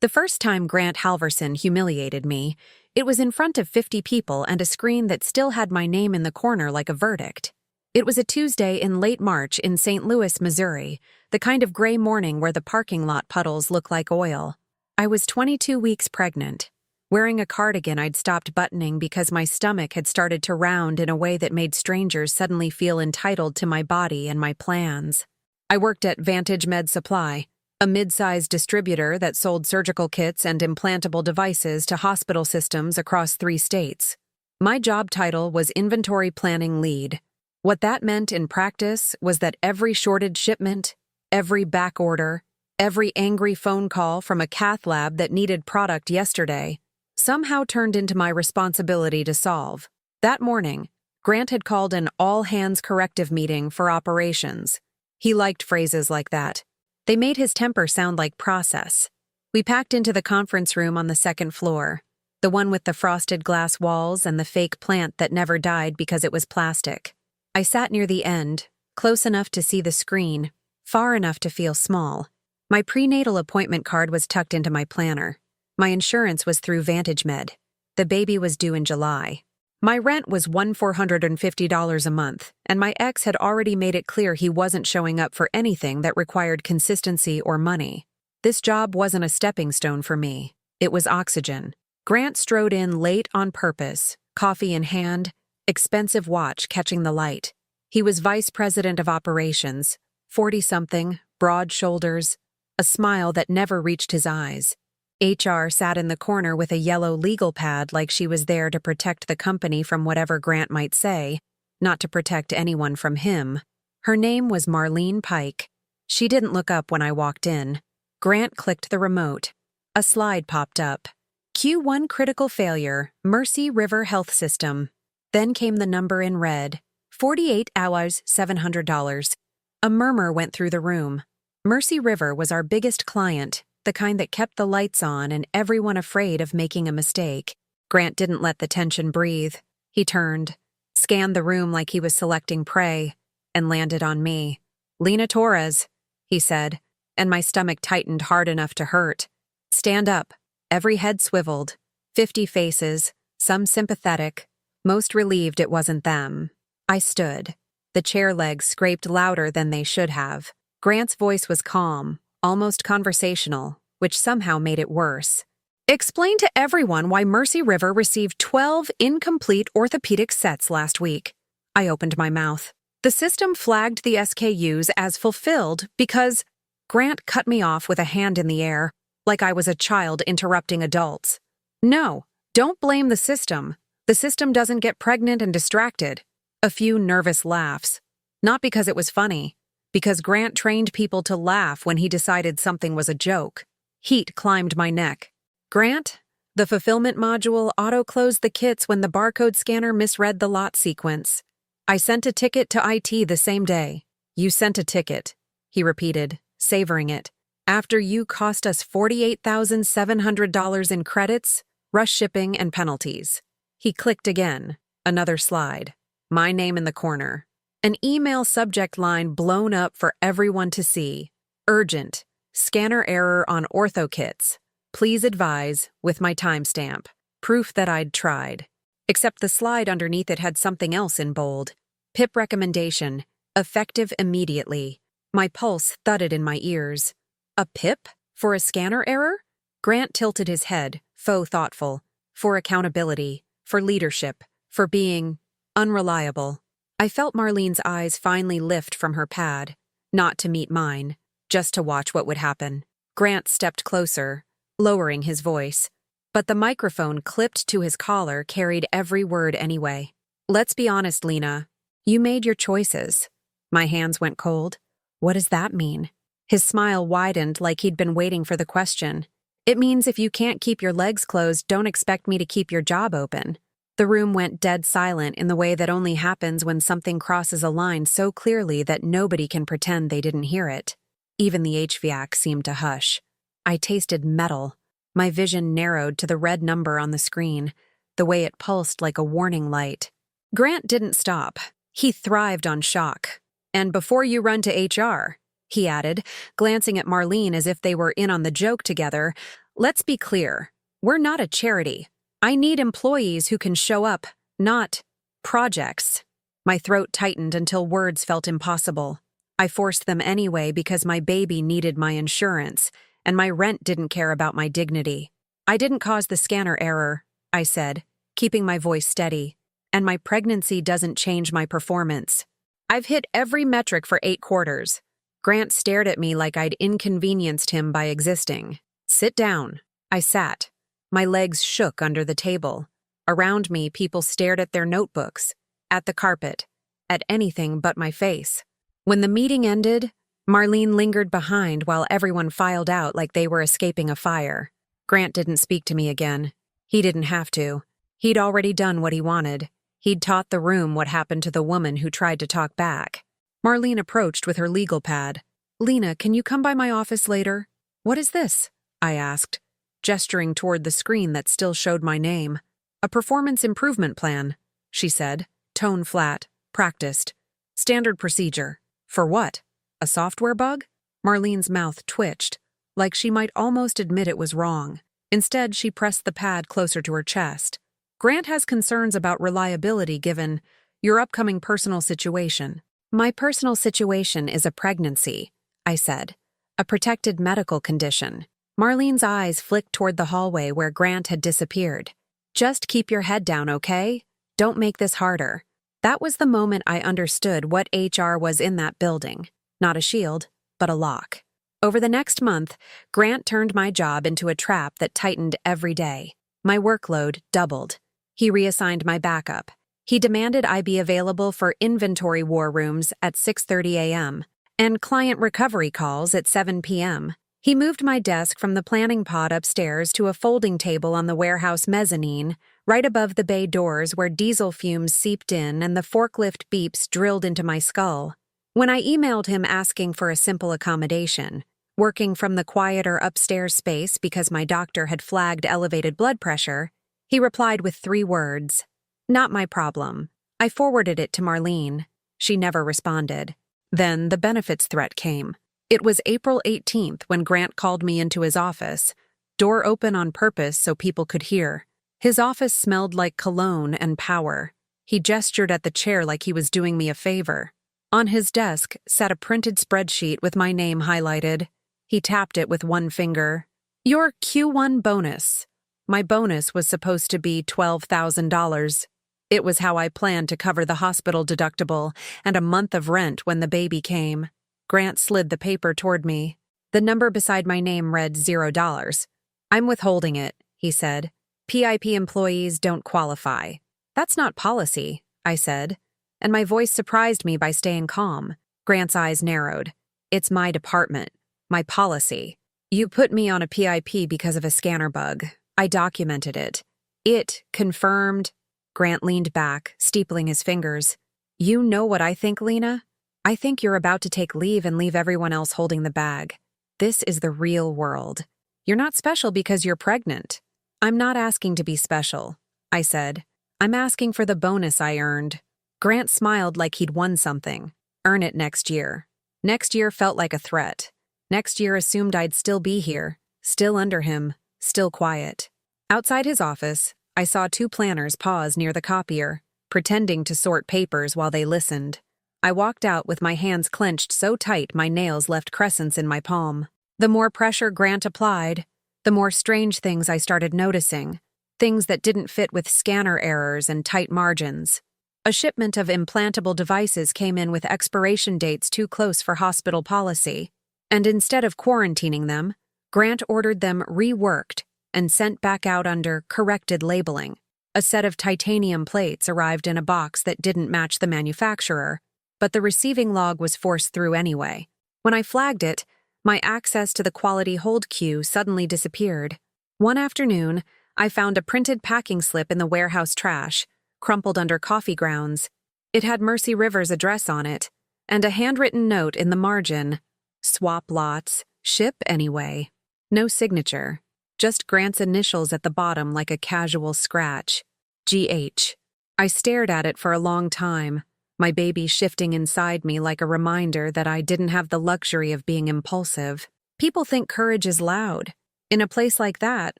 The first time Grant Halverson humiliated me, it was in front of 50 people and a screen that still had my name in the corner like a verdict. It was a Tuesday in late March in St. Louis, Missouri, the kind of gray morning where the parking lot puddles look like oil. I was 22 weeks pregnant, wearing a cardigan I'd stopped buttoning because my stomach had started to round in a way that made strangers suddenly feel entitled to my body and my plans. I worked at Vantage Med Supply, a mid-sized distributor that sold surgical kits and implantable devices to hospital systems across 3 states. My job title was Inventory Planning Lead. What that meant in practice was that every shorted shipment, every back order, every angry phone call from a cath lab that needed product yesterday somehow turned into my responsibility to solve. That morning, Grant had called an all-hands corrective meeting for operations. He liked phrases like that. They made his temper sound like process. We packed into the conference room on the 2nd floor, the one with the frosted glass walls and the fake plant that never died because it was plastic. I sat near the end, close enough to see the screen, far enough to feel small. My prenatal appointment card was tucked into my planner. My insurance was through Vantage Med. The baby was due in July. My rent was $1,450 a month, and my ex had already made it clear he wasn't showing up for anything that required consistency or money. This job wasn't a stepping stone for me. It was oxygen. Grant strode in late on purpose, coffee in hand, expensive watch catching the light. He was vice president of operations, 40-something, broad shoulders, a smile that never reached his eyes. HR sat in the corner with a yellow legal pad like she was there to protect the company from whatever Grant might say, not to protect anyone from him. Her name was Marlene Pike. She didn't look up when I walked in. Grant clicked the remote. A slide popped up. Q1 critical failure, Mercy River Health System. Then came the number in red, 48 hours, $700. A murmur went through the room. Mercy River was our biggest client, the kind that kept the lights on and everyone afraid of making a mistake. Grant didn't let the tension breathe. He turned, scanned the room like he was selecting prey, and landed on me. "Lena Torres," he said, and my stomach tightened hard enough to hurt. "Stand up." Every head swiveled. 50 faces, some sympathetic, most relieved it wasn't them. I stood. The chair legs scraped louder than they should have. Grant's voice was calm, almost conversational, which somehow made it worse. "Explain to everyone why Mercy River received 12 incomplete orthopedic sets last week." I opened my mouth. "The system flagged the SKUs as fulfilled because—" Grant cut me off with a hand in the air, like I was a child interrupting adults. "No, don't blame the system. The system doesn't get pregnant and distracted." A few nervous laughs. Not because it was funny, because Grant trained people to laugh when he decided something was a joke. Heat climbed my neck. "Grant, the fulfillment module auto-closed the kits when the barcode scanner misread the lot sequence. I sent a ticket to IT the same day." "You sent a ticket," he repeated, savoring it. "After you cost us $48,700 in credits, rush shipping, and penalties." He clicked again. Another slide. My name in the corner. An email subject line blown up for everyone to see. "Urgent. Scanner error on ortho kits. Please advise," with my timestamp. Proof that I'd tried. Except the slide underneath it had something else in bold. PIP recommendation. Effective immediately. My pulse thudded in my ears. A PIP? For a scanner error? Grant tilted his head, faux thoughtful. For accountability. For leadership. For being unreliable. I felt Marlene's eyes finally lift from her pad, not to meet mine, just to watch what would happen. Grant stepped closer, lowering his voice, but the microphone clipped to his collar carried every word anyway. "Let's be honest, Lena. You made your choices." My hands went cold. "What does that mean?" His smile widened like he'd been waiting for the question. "It means if you can't keep your legs closed, don't expect me to keep your job open." The room went dead silent in the way that only happens when something crosses a line so clearly that nobody can pretend they didn't hear it. Even the HVAC seemed to hush. I tasted metal. My vision narrowed to the red number on the screen, the way it pulsed like a warning light. Grant didn't stop. He thrived on shock. "And before you run to HR," he added, glancing at Marlene as if they were in on the joke together, Let's be clear. We're not a charity. I need employees who can show up, not projects. My throat tightened until words felt impossible. I forced them anyway because my baby needed my insurance, and my rent didn't care about my dignity. I didn't cause the scanner error, I said, keeping my voice steady, and my pregnancy doesn't change my performance. I've hit every metric for 8 quarters. Grant stared at me like I'd inconvenienced him by existing. Sit down. I sat. My legs shook under the table. Around me, people stared at their notebooks, at the carpet, at anything but my face. When the meeting ended, Marlene lingered behind while everyone filed out like they were escaping a fire. Grant didn't speak to me again. He didn't have to. He'd already done what he wanted. He'd taught the room what happened to the woman who tried to talk back. Marlene approached with her legal pad. "Lena, can you come by my office later?" "What is this?" I asked, gesturing toward the screen that still showed my name. "A performance improvement plan," she said, tone flat, practiced. "Standard procedure." "For what? A software bug?" Marlene's mouth twitched, like she might almost admit it was wrong. Instead, she pressed the pad closer to her chest. "Grant has concerns about reliability given your upcoming personal situation." "My personal situation is a pregnancy," I said. "A protected medical condition." Marlene's eyes flicked toward the hallway where Grant had disappeared. "Just keep your head down, okay? Don't make this harder." That was the moment I understood what HR was in that building. Not a shield, but a lock. Over the next month, Grant turned my job into a trap that tightened every day. My workload doubled. He reassigned my backup. He demanded I be available for inventory war rooms at 6:30 a.m. and client recovery calls at 7 p.m. He moved my desk from the planning pod upstairs to a folding table on the warehouse mezzanine, right above the bay doors where diesel fumes seeped in and the forklift beeps drilled into my skull. When I emailed him asking for a simple accommodation, working from the quieter upstairs space because my doctor had flagged elevated blood pressure, he replied with 3 words. "Not my problem." I forwarded it to Marlene. She never responded. Then the benefits threat came. It was April 18th when Grant called me into his office, door open on purpose so people could hear. His office smelled like cologne and power. He gestured at the chair like he was doing me a favor. On his desk sat a printed spreadsheet with my name highlighted. He tapped it with one finger. "Your Q1 bonus." My bonus was supposed to be $12,000. It was how I planned to cover the hospital deductible and a month of rent when the baby came. Grant slid the paper toward me. The number beside my name read $0. "I'm withholding it," he said. "PIP employees don't qualify." "That's not policy," I said, and my voice surprised me by staying calm. Grant's eyes narrowed. "It's my department, my policy. You put me on a PIP because of a scanner bug. I documented it. It confirmed." Grant leaned back, steepling his fingers. "You know what I think, Lena? I think you're about to take leave and leave everyone else holding the bag. This is the real world. You're not special because you're pregnant." "I'm not asking to be special," I said. "I'm asking for the bonus I earned." Grant smiled like he'd won something. "Earn it next year." Next year felt like a threat. Next year assumed I'd still be here, still under him, still quiet. Outside his office, I saw 2 planners pause near the copier, pretending to sort papers while they listened. I walked out with my hands clenched so tight my nails left crescents in my palm. The more pressure Grant applied, the more strange things I started noticing, things that didn't fit with scanner errors and tight margins. A shipment of implantable devices came in with expiration dates too close for hospital policy, and instead of quarantining them, Grant ordered them reworked and sent back out under corrected labeling. A set of titanium plates arrived in a box that didn't match the manufacturer, but the receiving log was forced through anyway. When I flagged it, my access to the quality hold queue suddenly disappeared. One afternoon, I found a printed packing slip in the warehouse trash, crumpled under coffee grounds. It had Mercy River's address on it, and a handwritten note in the margin. "Swap lots, ship anyway." No signature, just Grant's initials at the bottom like a casual scratch. GH. I stared at it for a long time, my baby shifting inside me like a reminder that I didn't have the luxury of being impulsive. People think courage is loud. In a place like that,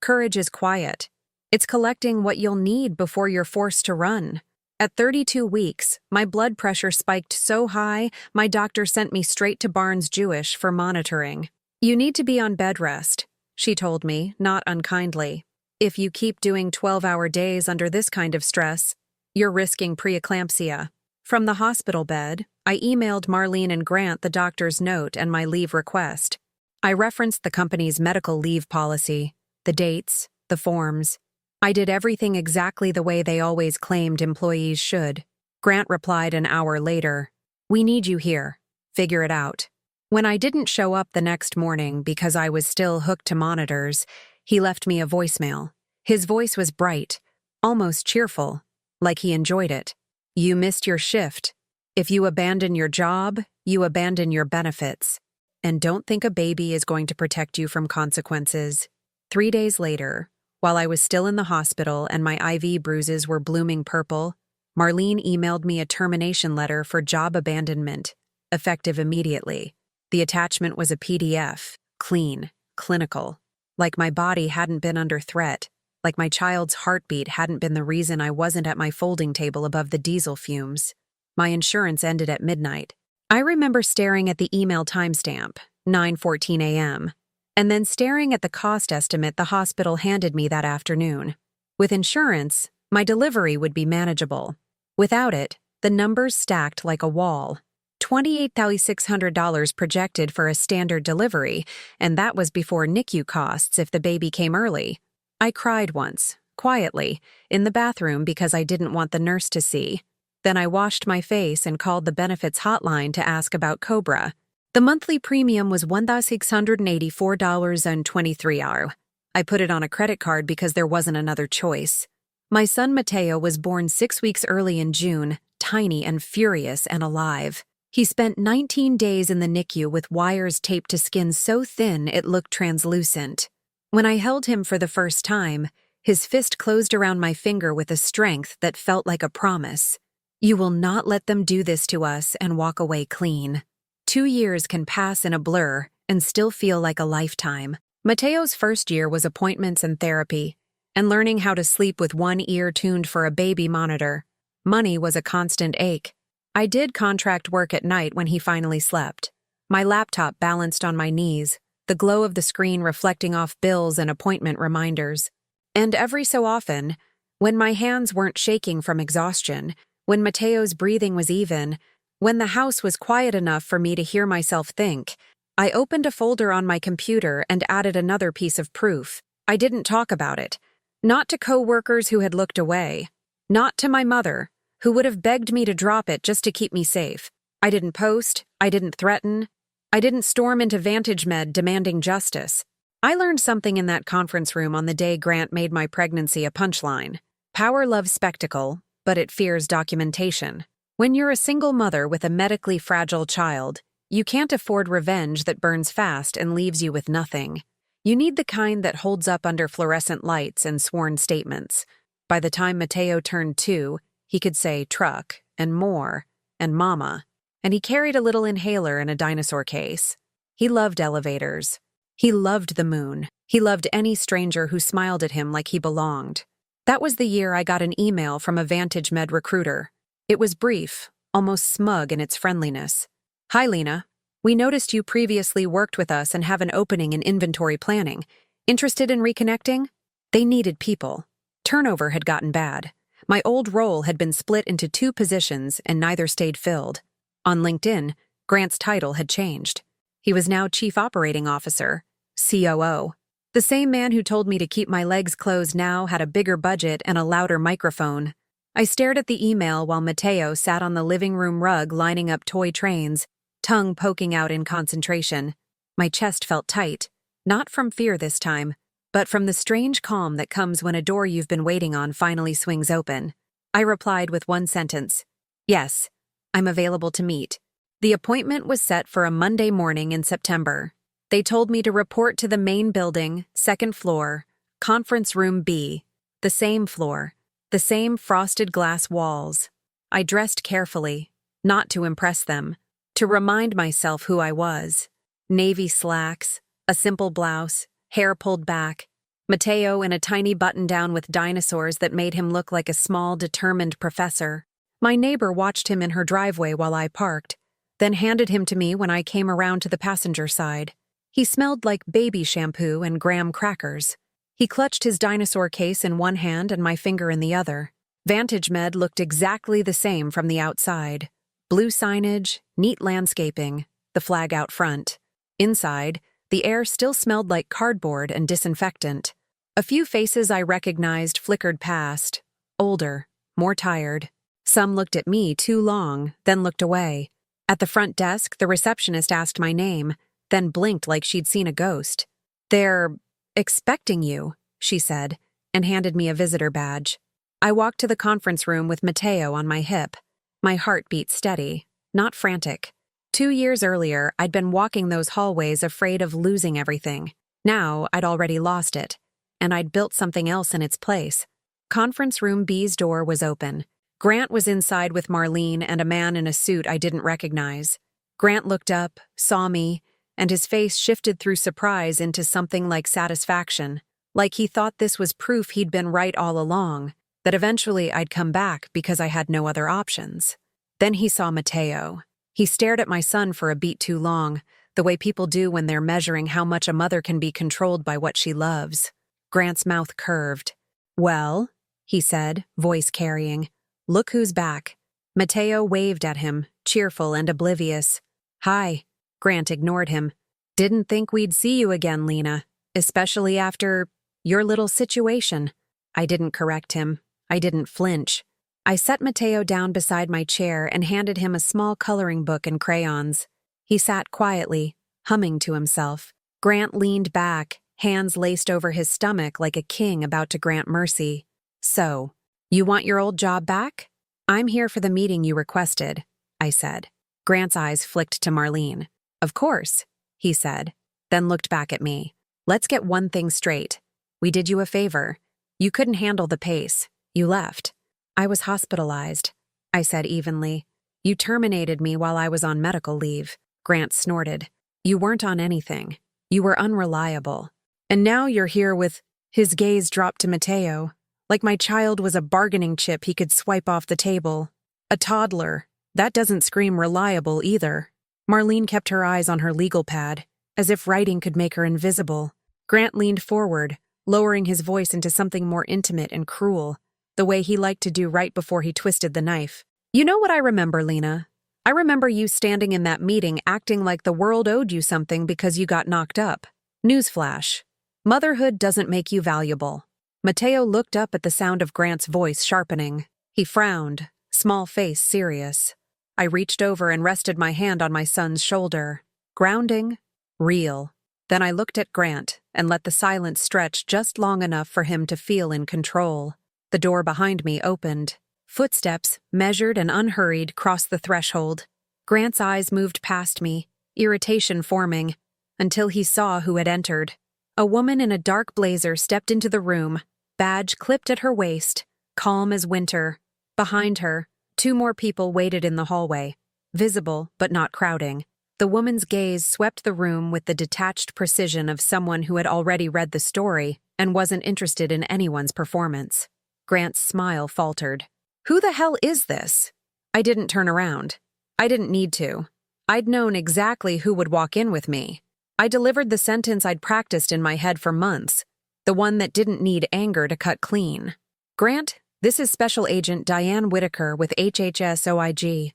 courage is quiet. It's collecting what you'll need before you're forced to run. At 32 weeks, my blood pressure spiked so high, my doctor sent me straight to Barnes Jewish for monitoring. You need to be on bed rest, she told me, not unkindly. If you keep doing 12-hour days under this kind of stress, you're risking preeclampsia. From the hospital bed, I emailed Marlene and Grant the doctor's note and my leave request. I referenced the company's medical leave policy, the dates, the forms. I did everything exactly the way they always claimed employees should. Grant replied an hour later, "We need you here. Figure it out." When I didn't show up the next morning because I was still hooked to monitors, he left me a voicemail. His voice was bright, almost cheerful, like he enjoyed it. "You missed your shift. If you abandon your job, you abandon your benefits. And don't think a baby is going to protect you from consequences." 3 days later, while I was still in the hospital and my IV bruises were blooming purple, Marlene emailed me a termination letter for job abandonment, effective immediately. The attachment was a PDF, clean, clinical. Like my body hadn't been under threat, like my child's heartbeat hadn't been the reason I wasn't at my folding table above the diesel fumes. My insurance ended at midnight. I remember staring at the email timestamp, 9:14 a.m., and then staring at the cost estimate the hospital handed me that afternoon. With insurance, my delivery would be manageable. Without it, the numbers stacked like a wall. $28,600 projected for a standard delivery, and that was before NICU costs if the baby came early. I cried once, quietly, in the bathroom because I didn't want the nurse to see. Then I washed my face and called the benefits hotline to ask about COBRA. The monthly premium was $1,684.23. I put it on a credit card because there wasn't another choice. My son Mateo was born 6 weeks early in June, tiny and furious and alive. He spent 19 days in the NICU with wires taped to skin so thin it looked translucent. When I held him for the first time, his fist closed around my finger with a strength that felt like a promise. "You will not let them do this to us and walk away clean." 2 years can pass in a blur and still feel like a lifetime. Mateo's first year was appointments and therapy, and learning how to sleep with one ear tuned for a baby monitor. Money was a constant ache. I did contract work at night when he finally slept. My laptop balanced on my knees, the glow of the screen reflecting off bills and appointment reminders. And every so often, when my hands weren't shaking from exhaustion, when Mateo's breathing was even, when the house was quiet enough for me to hear myself think, I opened a folder on my computer and added another piece of proof. I didn't talk about it. Not to coworkers who had looked away. Not to my mother, who would have begged me to drop it just to keep me safe. I didn't post. I didn't threaten. I didn't storm into VantageMed demanding justice. I learned something in that conference room on the day Grant made my pregnancy a punchline. Power loves spectacle, but it fears documentation. When you're a single mother with a medically fragile child, you can't afford revenge that burns fast and leaves you with nothing. You need the kind that holds up under fluorescent lights and sworn statements. By the time Mateo turned 2, he could say truck, and more, and mama, and he carried a little inhaler in a dinosaur case. He loved elevators. He loved the moon. He loved any stranger who smiled at him like he belonged. That was the year I got an email from a VantageMed recruiter. It was brief, almost smug in its friendliness. "Hi, Lena. We noticed you previously worked with us and have an opening in inventory planning. Interested in reconnecting?" They needed people. Turnover had gotten bad. My old role had been split into 2 positions and neither stayed filled. On LinkedIn, Grant's title had changed. He was now Chief Operating Officer, COO. The same man who told me to keep my legs closed now had a bigger budget and a louder microphone. I stared at the email while Mateo sat on the living room rug lining up toy trains, tongue poking out in concentration. My chest felt tight, not from fear this time, but from the strange calm that comes when a door you've been waiting on finally swings open. I replied with one sentence, "Yes, I'm available to meet." The appointment was set for a Monday morning in September. They told me to report to the main building, 2nd floor, Conference Room B, the same floor, the same frosted glass walls. I dressed carefully, not to impress them, to remind myself who I was. Navy slacks, a simple blouse, hair pulled back. Mateo in a tiny button-down with dinosaurs that made him look like a small, determined professor. My neighbor watched him in her driveway while I parked, then handed him to me when I came around to the passenger side. He smelled like baby shampoo and graham crackers. He clutched his dinosaur case in one hand and my finger in the other. Vantage Med looked exactly the same from the outside. Blue signage, neat landscaping, the flag out front. Inside, the air still smelled like cardboard and disinfectant. A few faces I recognized flickered past. Older, more tired. Some looked at me too long, then looked away. At the front desk, the receptionist asked my name, then blinked like she'd seen a ghost. "They're expecting you," she said, and handed me a visitor badge. I walked to the conference room with Mateo on my hip. My heart beat steady, not frantic. 2 years earlier, I'd been walking those hallways afraid of losing everything. Now, I'd already lost it, and I'd built something else in its place. Conference room B's door was open. Grant was inside with Marlene and a man in a suit I didn't recognize. Grant looked up, saw me, and his face shifted through surprise into something like satisfaction, like he thought this was proof he'd been right all along, that eventually I'd come back because I had no other options. Then he saw Mateo. He stared at my son for a beat too long, the way people do when they're measuring how much a mother can be controlled by what she loves. Grant's mouth curved. "Well," he said, voice carrying, "look who's back." Mateo waved at him, cheerful and oblivious. "Hi." Grant ignored him. "Didn't think we'd see you again, Lena, especially after your little situation." I didn't correct him. I didn't flinch. I set Mateo down beside my chair and handed him a small coloring book and crayons. He sat quietly, humming to himself. Grant leaned back, hands laced over his stomach like a king about to grant mercy. "So, you want your old job back?" "I'm here for the meeting you requested," I said. Grant's eyes flicked to Marlene. "Of course," he said, then looked back at me. "Let's get one thing straight. We did you a favor. You couldn't handle the pace. You left." "I was hospitalized," I said evenly. "You terminated me while I was on medical leave." Grant snorted. "You weren't on anything. You were unreliable. And now you're here with—" His gaze dropped to Mateo, like my child was a bargaining chip he could swipe off the table. "A toddler. That doesn't scream reliable either." Marlene kept her eyes on her legal pad, as if writing could make her invisible. Grant leaned forward, lowering his voice into something more intimate and cruel, the way he liked to do right before he twisted the knife. "You know what I remember, Lena? I remember you standing in that meeting acting like the world owed you something because you got knocked up. Newsflash. Motherhood doesn't make you valuable." Mateo looked up at the sound of Grant's voice sharpening. He frowned, small face serious. I reached over and rested my hand on my son's shoulder. Grounding, real. Then I looked at Grant and let the silence stretch just long enough for him to feel in control. The door behind me opened. Footsteps, measured and unhurried, crossed the threshold. Grant's eyes moved past me, irritation forming, until he saw who had entered. A woman in a dark blazer stepped into the room, badge clipped at her waist, calm as winter. Behind her, 2 more people waited in the hallway, visible but not crowding. The woman's gaze swept the room with the detached precision of someone who had already read the story and wasn't interested in anyone's performance. Grant's smile faltered. "Who the hell is this?" I didn't turn around. I didn't need to. I'd known exactly who would walk in with me. I delivered the sentence I'd practiced in my head for months, the one that didn't need anger to cut clean. "Grant, this is Special Agent Diane Whitaker with HHS OIG.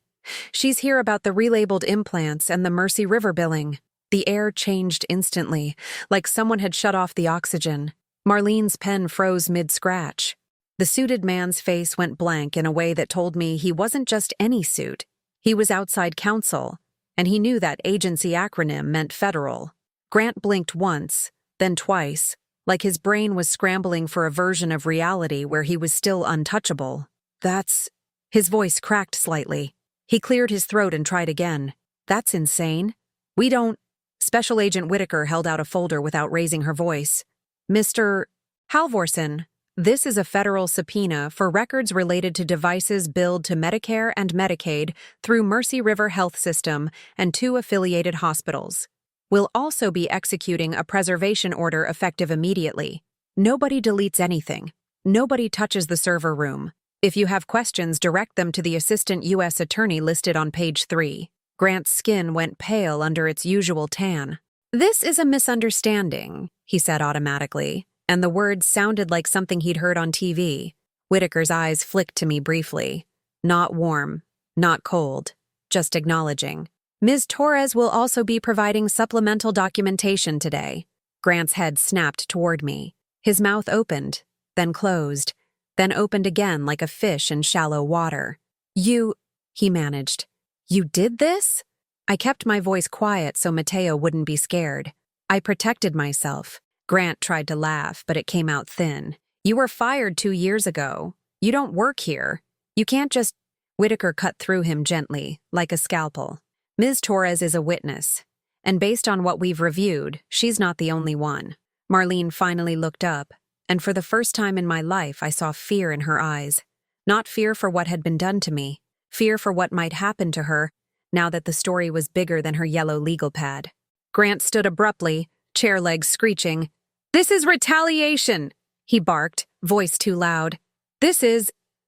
She's here about the relabeled implants and the Mercy River billing." The air changed instantly, like someone had shut off the oxygen. Marlene's pen froze mid-scratch. The suited man's face went blank in a way that told me he wasn't just any suit. He was outside counsel, and he knew that agency acronym meant federal. Grant blinked once, then twice, like his brain was scrambling for a version of reality where he was still untouchable. "That's—" His voice cracked slightly. He cleared his throat and tried again. "That's insane. We don't—" Special Agent Whitaker held out a folder without raising her voice. "Mr. Halvorsen, this is a federal subpoena for records related to devices billed to Medicare and Medicaid through Mercy River Health System and 2 affiliated hospitals. We'll also be executing a preservation order effective immediately. Nobody deletes anything. Nobody touches the server room. If you have questions, direct them to the Assistant U.S. Attorney listed on page 3. Grant's skin went pale under its usual tan. "This is a misunderstanding," he said automatically, and the words sounded like something he'd heard on TV. Whitaker's eyes flicked to me briefly. Not warm, not cold, just acknowledging. "Ms. Torres will also be providing supplemental documentation today." Grant's head snapped toward me. His mouth opened, then closed, then opened again like a fish in shallow water. "You," he managed. "You did this?" I kept my voice quiet so Mateo wouldn't be scared. I protected myself. Grant tried to laugh, but it came out thin. "You were fired 2 years ago. You don't work here. You can't just—" Whitaker cut through him gently, like a scalpel. "Ms. Torres is a witness, and based on what we've reviewed, she's not the only one." Marlene finally looked up, and for the first time in my life I saw fear in her eyes. Not fear for what had been done to me, fear for what might happen to her now that the story was bigger than her yellow legal pad. Grant stood abruptly, chair legs screeching. "This is retaliation!" he barked, voice too loud.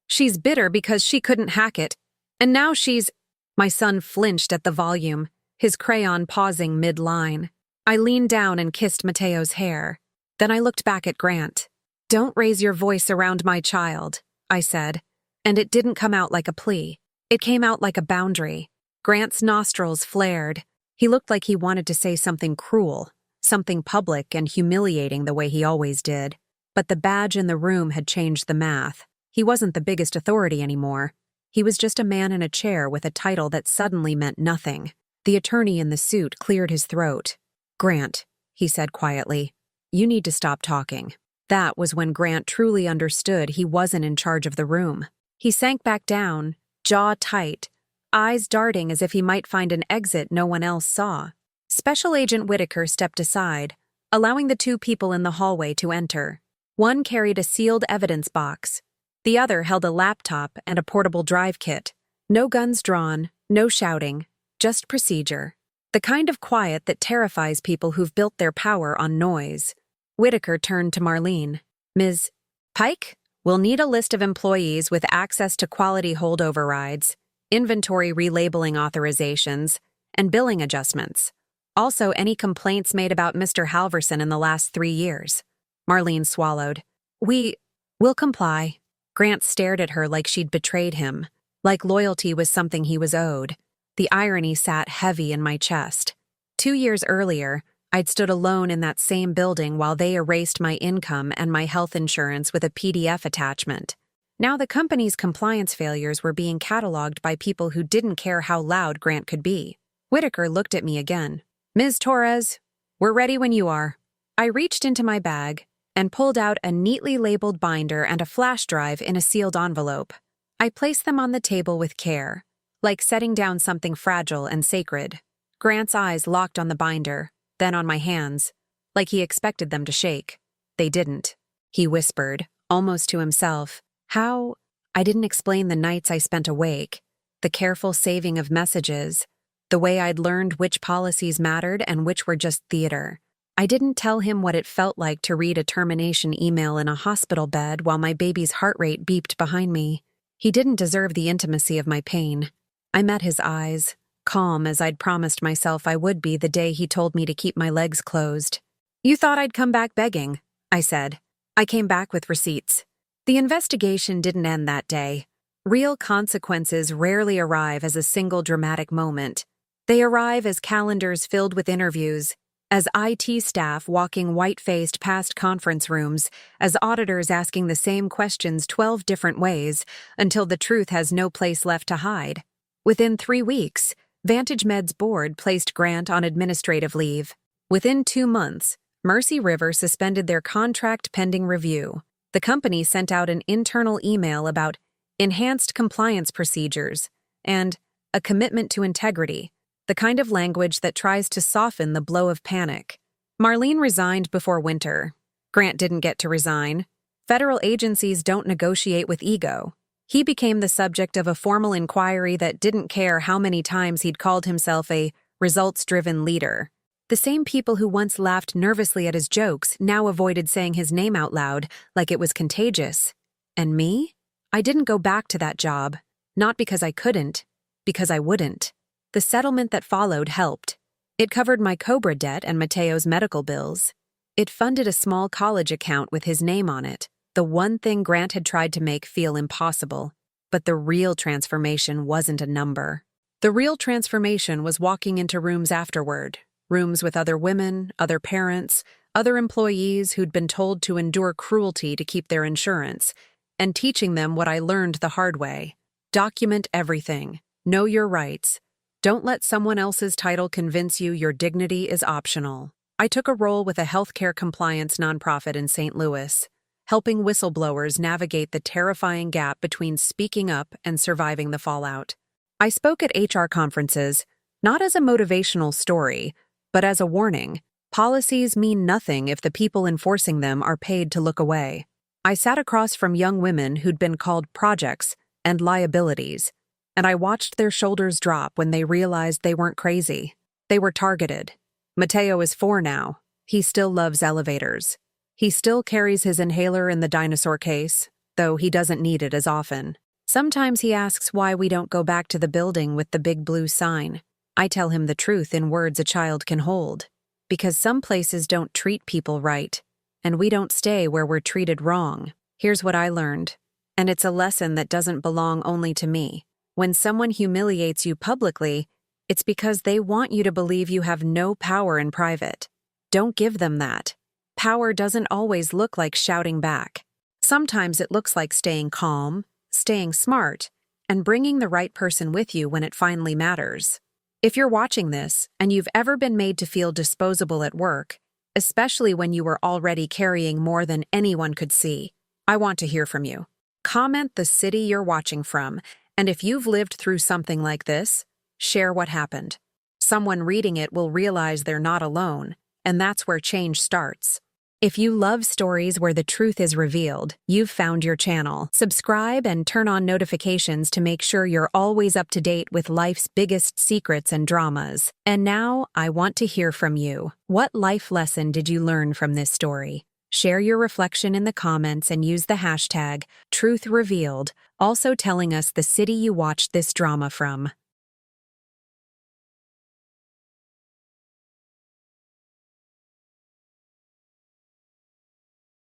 She's bitter because she couldn't hack it. And now she's—" My son flinched at the volume, his crayon pausing mid-line. I leaned down and kissed Mateo's hair. Then I looked back at Grant. "Don't raise your voice around my child," I said, and it didn't come out like a plea. It came out like a boundary. Grant's nostrils flared. He looked like he wanted to say something cruel, something public and humiliating the way he always did. But the badge in the room had changed the math. He wasn't the biggest authority anymore. He was just a man in a chair with a title that suddenly meant nothing. The attorney in the suit cleared his throat. "Grant," he said quietly, "you need to stop talking." That was when Grant truly understood he wasn't in charge of the room. He sank back down, jaw tight, eyes darting as if he might find an exit no one else saw. Special Agent Whitaker stepped aside, allowing the 2 people in the hallway to enter. One carried a sealed evidence box. The other held a laptop and a portable drive kit. No guns drawn, no shouting, just procedure. The kind of quiet that terrifies people who've built their power on noise. Whitaker turned to Marlene. "Ms. Pike, we'll need a list of employees with access to quality hold overrides, inventory relabeling authorizations, and billing adjustments. Also, any complaints made about Mr. Halverson in the last 3 years." Marlene swallowed. We'll comply." Grant stared at her like she'd betrayed him, like loyalty was something he was owed. The irony sat heavy in my chest. 2 years earlier, I'd stood alone in that same building while they erased my income and my health insurance with a PDF attachment. Now the company's compliance failures were being cataloged by people who didn't care how loud Grant could be. Whitaker looked at me again. "Ms. Torres, we're ready when you are." I reached into my bag and pulled out a neatly labeled binder and a flash drive in a sealed envelope. I placed them on the table with care, like setting down something fragile and sacred. Grant's eyes locked on the binder, then on my hands, like he expected them to shake. They didn't. He whispered, almost to himself, "How—" I didn't explain the nights I spent awake, the careful saving of messages, the way I'd learned which policies mattered and which were just theater. I didn't tell him what it felt like to read a termination email in a hospital bed while my baby's heart rate beeped behind me. He didn't deserve the intimacy of my pain. I met his eyes, calm as I'd promised myself I would be the day he told me to keep my legs closed. "You thought I'd come back begging," I said. "I came back with receipts." The investigation didn't end that day. Real consequences rarely arrive as a single dramatic moment. They arrive as calendars filled with interviews, as IT staff walking white-faced past conference rooms, as auditors asking the same questions 12 different ways until the truth has no place left to hide. Within 3 weeks, VantageMed's board placed Grant on administrative leave. Within 2 months, Mercy River suspended their contract pending review. The company sent out an internal email about enhanced compliance procedures and a commitment to integrity, the kind of language that tries to soften the blow of panic. Marlene resigned before winter. Grant didn't get to resign. Federal agencies don't negotiate with ego. He became the subject of a formal inquiry that didn't care how many times he'd called himself a results-driven leader. The same people who once laughed nervously at his jokes now avoided saying his name out loud like it was contagious. And me? I didn't go back to that job. Not because I couldn't, because I wouldn't. The settlement that followed helped. It covered my Cobra debt and Mateo's medical bills. It funded a small college account with his name on it, the one thing Grant had tried to make feel impossible. But the real transformation wasn't a number. The real transformation was walking into rooms afterward, rooms with other women, other parents, other employees who'd been told to endure cruelty to keep their insurance, and teaching them what I learned the hard way. Document everything. Know your rights. Don't let someone else's title convince you your dignity is optional. I took a role with a healthcare compliance nonprofit in St. Louis, helping whistleblowers navigate the terrifying gap between speaking up and surviving the fallout. I spoke at HR conferences, not as a motivational story, but as a warning. Policies mean nothing if the people enforcing them are paid to look away. I sat across from young women who'd been called projects and liabilities, and I watched their shoulders drop when they realized they weren't crazy. They were targeted. Mateo is 4 now. He still loves elevators. He still carries his inhaler in the dinosaur case, though he doesn't need it as often. Sometimes he asks why we don't go back to the building with the big blue sign. I tell him the truth in words a child can hold. Because some places don't treat people right, and we don't stay where we're treated wrong. Here's what I learned, and it's a lesson that doesn't belong only to me. When someone humiliates you publicly, it's because they want you to believe you have no power in private. Don't give them that. Power doesn't always look like shouting back. Sometimes it looks like staying calm, staying smart, and bringing the right person with you when it finally matters. If you're watching this and you've ever been made to feel disposable at work, especially when you were already carrying more than anyone could see, I want to hear from you. Comment the city you're watching from, and if you've lived through something like this, share what happened. Someone reading it will realize they're not alone, and that's where change starts. If you love stories where the truth is revealed, you've found your channel. Subscribe and turn on notifications to make sure you're always up to date with life's biggest secrets and dramas. And now, I want to hear from you. What life lesson did you learn from this story? Share your reflection in the comments and use the hashtag #TruthRevealed, also telling us the city you watched this drama from.